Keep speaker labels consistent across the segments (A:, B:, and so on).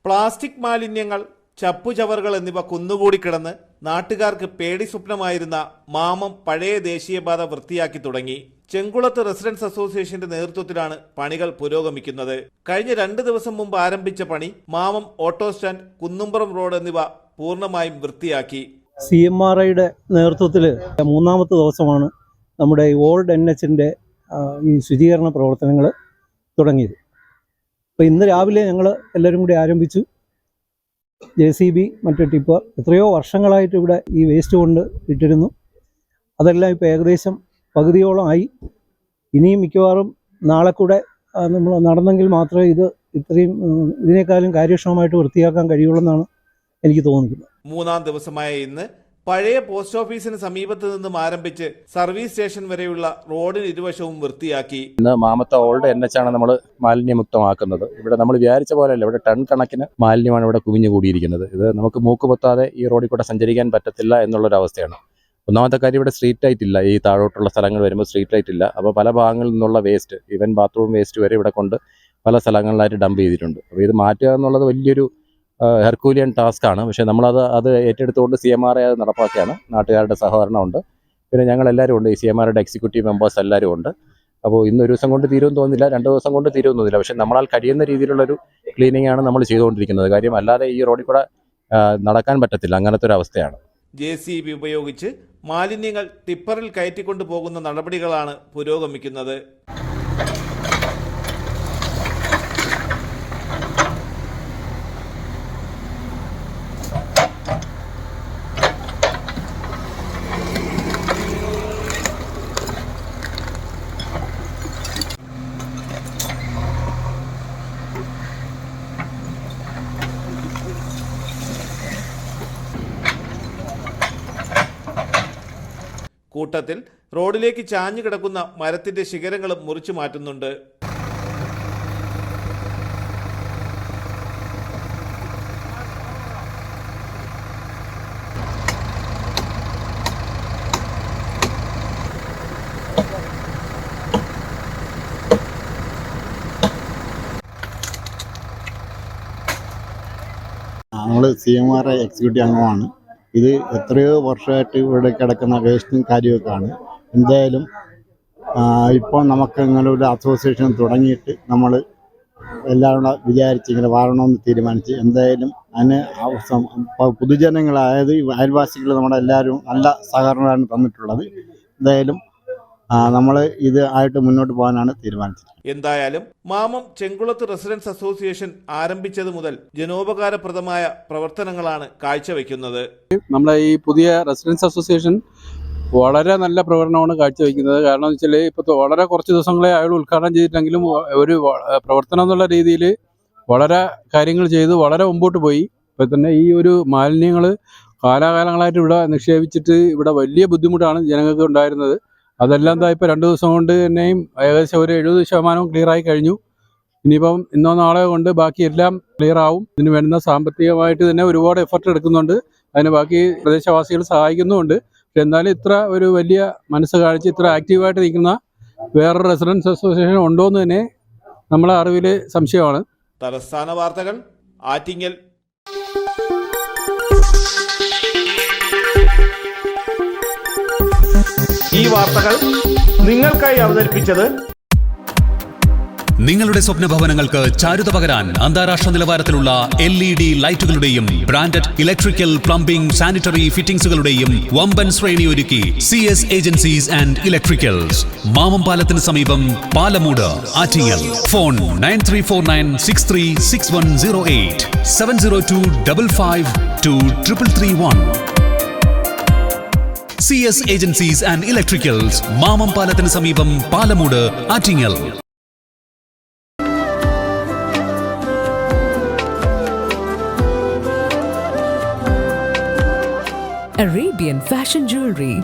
A: Plastic മാലിന്യങ്ങൾ, ചപ്പുചവറുകൾ എന്നിവ കുന്നുകൂടി കിടന്ന് നാട്ടുകാർക്ക് പേടി സ്വപ്നമായിരുന്ന മാമം പഴയ ദേശീയപാത വൃത്തിയാക്കി തുടങ്ങി. ചെങ്കുളത്ത് റെസിഡൻസ് അസോസിയേഷന്റെ നേതൃത്വത്തിലാണ് പണികൾ പുരോഗമിക്കുന്നത്. കഴിഞ്ഞ 2 ദിവസം മുമ്പ് ആരംഭിച്ച പണി മാമം ഓട്ടോ സ്റ്റാൻഡ്, കുന്നുംപുറം റോഡ് എന്നിവ പൂർണ്ണമായും വൃത്തിയാക്കി.
B: CMRIയുടെ നേതൃത്വത്തിൽ 3ാമത്തെ ദിവസമാണ് നമ്മുടെ ഓൾഡ് NHന്റെ ഈ ശുചീകരണ പ്രവർത്തനങ്ങൾ തുടങ്ങിയത്. അപ്പോൾ ഇന്ന് രാവിലെ ഞങ്ങൾ എല്ലാവരും കൂടി ആരംഭിച്ചു. JCB, മറ്റു ടിപ്പർ എത്രയോ വർഷങ്ങളായിട്ട് ഇവിടെ ഈ വേസ്റ്റ് കൊണ്ട് ഇട്ടിരുന്നു. അതെല്ലാം ഇപ്പോൾ ഏകദേശം പകുതിയോളം ആയി. ഇനിയും മിക്കവാറും നാളെ കൂടെ നമ്മൾ നടന്നെങ്കിൽ മാത്രമേ ഇതിനേക്കാളും കാര്യക്ഷമമായിട്ട് വൃത്തിയാക്കാൻ കഴിയുള്ളൂ എനിക്ക് തോന്നുന്നത്.
A: 3ാം ദിവസമായ ഇന്ന് പഴയ പോസ്റ്റ് ഓഫീസിന് സമീപത്ത് നിന്നും ആരംഭിച്ച് സർവീസ് സ്റ്റേഷൻ വരെയുള്ള റോഡിന് ഇരുവശവും വൃത്തിയാക്കി.
C: ഇന്ന് മാമത്തെ ഓൾഡ് NH ആണ് നമ്മൾ മാലിന്യമുക്തമാക്കുന്നത്. ഇവിടെ നമ്മൾ വിചാരിച്ച പോലെയല്ല, ഇവിടെ ടൺ കണക്കിന് മാലിന്യമാണ് ഇവിടെ കുവിഞ്ഞു കൂടിയിരിക്കുന്നത്. ഇത് നമുക്ക് മൂക്കുപൊത്താതെ ഈ റോഡിൽ കൂടെ സഞ്ചരിക്കാൻ പറ്റത്തില്ല എന്നുള്ളൊരവസ്ഥയാണ്. ഒന്നാമത്തെ കാര്യം, ഇവിടെ സ്ട്രീറ്റ് ലൈറ്റ് ഇല്ല. ഈ താഴോട്ടുള്ള സ്ഥലങ്ങൾ വരുമ്പോൾ സ്ട്രീറ്റ് ലൈറ്റ് ഇല്ല. അപ്പോൾ പല ഭാഗങ്ങളിൽ നിന്നുള്ള വേസ്റ്റ്, ഈവൻ ബാത്റൂം വേസ്റ്റ് വരെ ഇവിടെ കൊണ്ട് പല സ്ഥലങ്ങളിലായിട്ട് ഡംപ് ചെയ്തിട്ടുണ്ട്. അപ്പോൾ ഇത് മാറ്റുക എന്നുള്ളത് വലിയൊരു ഹെർക്കൂലിയൻ ടാസ്ക്കാണ്. പക്ഷേ നമ്മളത് ഏറ്റെടുത്തുകൊണ്ട് CMRI അത് നടപ്പാക്കുകയാണ്. നാട്ടുകാരുടെ സഹകരണമുണ്ട്. പിന്നെ ഞങ്ങളെല്ലാവരും ഉണ്ട്. ഈ CMRIയുടെ എക്സിക്യൂട്ടീവ് മെമ്പേഴ്സ് എല്ലാവരും ഉണ്ട്. അപ്പോൾ ഇന്നൊരു ദിവസം കൊണ്ട് തീരുമെന്ന് തോന്നുന്നില്ല, 2 ദിവസം കൊണ്ട് തീരുമെന്ന് തോന്നുന്നില്ല. പക്ഷേ നമ്മളാൽ കഴിയുന്ന രീതിയിലുള്ളൊരു ക്ലീനിങ് ആണ് നമ്മൾ ചെയ്തുകൊണ്ടിരിക്കുന്നത്. കാര്യം അല്ലാതെ ഈ റോഡിൽ കൂടെ നടക്കാൻ പറ്റത്തില്ല, അങ്ങനത്തെ ഒരു അവസ്ഥയാണ്.
A: JCB ഉപയോഗിച്ച് മാലിന്യങ്ങൾ ടിപ്പറിൽ കയറ്റിക്കൊണ്ടു പോകുന്ന നടപടികളാണ് പുരോഗമിക്കുന്നത്. കൂട്ടത്തിൽ റോഡിലേക്ക് ചാഞ്ഞു കിടക്കുന്ന മരത്തിന്റെ ശിഖരങ്ങളും മുറിച്ചു മാറ്റുന്നുണ്ട്.
D: നമ്മൾ CMRI എക്സിക്യൂട്ടീവ് അംഗമാണ്. ഇത് എത്രയോ വർഷമായിട്ട് ഇവിടെ കിടക്കുന്ന വേസ്റ്റും കാര്യമൊക്കെയാണ്. എന്തായാലും ഇപ്പോൾ നമുക്ക് ഇങ്ങനെ ഒരു അസോസിയേഷൻ തുടങ്ങിയിട്ട് നമ്മൾ എല്ലാവരും കൂടെ വിചാരിച്ച് ഇങ്ങനെ വരണമെന്ന് തീരുമാനിച്ച് എന്തായാലും അതിന് പൊതുജനങ്ങൾ, അതായത് അയൽവാസികൾ, നമ്മുടെ എല്ലാവരും നല്ല സഹകരണമാണ് തന്നിട്ടുള്ളത്. എന്തായാലും നമ്മൾ ഇത് ആയിട്ട് മുന്നോട്ട് പോകാനാണ് തീരുമാനിച്ചത്.
A: എന്തായാലും മാമം ചെങ്കുളത്ത് റെസിഡൻസ് അസോസിയേഷൻ ആരംഭിച്ചത് മുതൽ ജനോപകാരപ്രദമായ പ്രവർത്തനങ്ങളാണ് കാഴ്ചവെക്കുന്നത്.
E: നമ്മുടെ ഈ പുതിയ റെസിഡൻസ് അസോസിയേഷൻ വളരെ നല്ല പ്രവർത്തനമാണ് കാഴ്ചവെക്കുന്നത്. കാരണം എന്ന് വെച്ചാൽ ഇപ്പോൾ വളരെ കുറച്ച് ദിവസങ്ങളെ അയാൾ ഉദ്ഘാടനം ചെയ്തിട്ടെങ്കിലും ഒരു പ്രവർത്തനം എന്നുള്ള രീതിയിൽ വളരെ കാര്യങ്ങൾ ചെയ്ത് വളരെ മുമ്പോട്ട് പോയി. ഇപ്പോൾ തന്നെ ഈ ഒരു മാലിന്യങ്ങൾ കാലാകാലങ്ങളായിട്ട് ഇവിടെ നിക്ഷേപിച്ചിട്ട് ഇവിടെ വലിയ ബുദ്ധിമുട്ടാണ് ജനങ്ങൾക്ക് ഉണ്ടായിരുന്നത്. അതെല്ലാം ഇപ്പോൾ 2 ദിവസം കൊണ്ട് തന്നെയും ഏകദേശം ഒരു 70% ക്ലിയറായി കഴിഞ്ഞു. ഇനിയിപ്പം ഇന്നോ നാളെയോ കൊണ്ട് ബാക്കി എല്ലാം ക്ലിയർ ആവും. ഇതിന് വേണ്ടുന്ന സാമ്പത്തികമായിട്ട് തന്നെ ഒരുപാട് എഫർട്ട് എടുക്കുന്നുണ്ട്. അതിന് ബാക്കി പ്രദേശവാസികൾ സഹായിക്കുന്നുമുണ്ട്. പക്ഷെ എന്നാലും ഇത്ര ഒരു വലിയ മനസ്സ് കാണിച്ച് ഇത്ര ആക്റ്റീവായിട്ട് നിൽക്കുന്ന വേറൊരു റെസിഡൻസ് അസോസിയേഷൻ ഉണ്ടോ എന്ന് തന്നെ നമ്മളെ അറിവിൽ സംശയമാണ്.
A: തലസ്ഥാന വാർത്തകൾ, ആറ്റിങ്ങൽ. ഈ വാർത്തകൾ നിങ്ങൾക്കായി അവതരിപ്പിച്ചത്
F: നിങ്ങളുടെ സ്വപ്ന ഭവനങ്ങൾക്ക് ചാരുത പകരാൻ അന്താരാഷ്ട്ര നിലവാരത്തിലുള്ള LED ലൈറ്റുകളുടെയും ബ്രാൻഡഡ് ഇലക്ട്രിക്കൽ, പ്ലംബിംഗ്, സാനിറ്ററി ഫിറ്റിംഗ്സുകളുടെയും വമ്പൻ ശ്രേണി ഒരുക്കി CS agencies and electricals. Mamam പാലത്തിന് സമീപം, Palamoodu, Attingal. Phone 9349636108 702552331. CS agencies and electricals, Mamam പാലത്തിന് സമീപം, Palamoodu, Attingal.
G: Arabian Fashion Jewelry,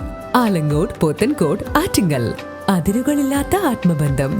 G: Alangode, Pothencode, Attingal. അതിരുകളില്ലാത്ത ആത്മബന്ധം.